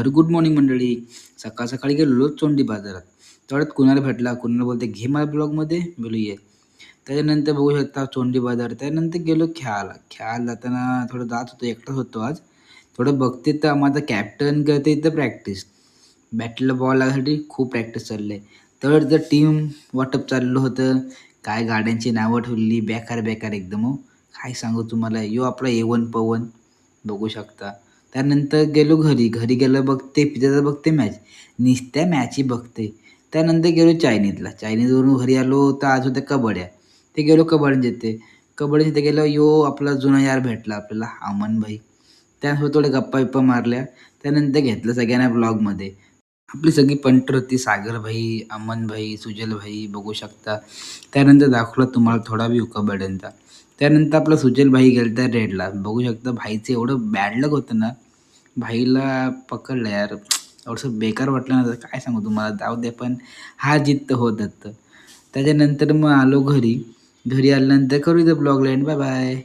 तर good morning मंडळी. सकाळ सकाळी गेलेलो चोंडी बाजारात. तेवढ्यात कुणाला भेटला, कुणाला बोलते घे मला ब्लॉगमध्ये, बोलू ये. त्याच्यानंतर बघू शकता चोंडी बाजार. त्यानंतर गेलो खेळायला. खेळायला जाताना थोडं जात होतो, एकटाच होतो आज. थोडं बघते तर माझा कॅप्टन करते इथं प्रॅक्टिस. बॅटला बॉल लागण्यासाठी खूप प्रॅक्टिस चालली आहे. तर जर टीम वाटप चाललं होतं. काय गाड्यांची नावं ठेवलेली बेकार बेकार एकदम हो. काय सांगू तुम्हाला. यो आपला A1 पवन बघू शकता. त्यानंतर गेलो घरी. घरी गेलो बघते पिझ्झाचं बघते मॅच. नुसत्या मॅची बघते. त्यानंतर गेलो चायनीजला. चायनीजवरून घरी आलो तर आज होत्या कबड्ड्या. ते गेलो कबड्डी तिथे. कबड्डी तिथे गेलो यो आपला जुना यार भेटला आपल्याला अमन भाई. त्यासोबत थोड्या गप्पा-बिप्पा मारल्या. त्यानंतर घेतलं सगळ्यांना ब्लॉगमध्ये. आपली सगळी पंटर होती. सागर भाई, अमन भाई, सुजल भाई बघू शकता. त्यानंतर दाखवला तुम्हाला थोडा व्ह्यू कबड्ड्यांचा. त्यानंतर आपला सुजल भाई गेलता रेडला. बघू शकता भाईचं एवढं बॅड लक होतं ना, भाईला पकडलं यार. एवढंसं बेकार वाटलं ना, तर काय सांगू तुम्हाला. जाऊ दे पण हार जीत तर होत असतं. त्याच्यानंतर मग आलो घरी. घरी आल्यानंतर करू इथं ब्लॉगला एंड. Bye bye.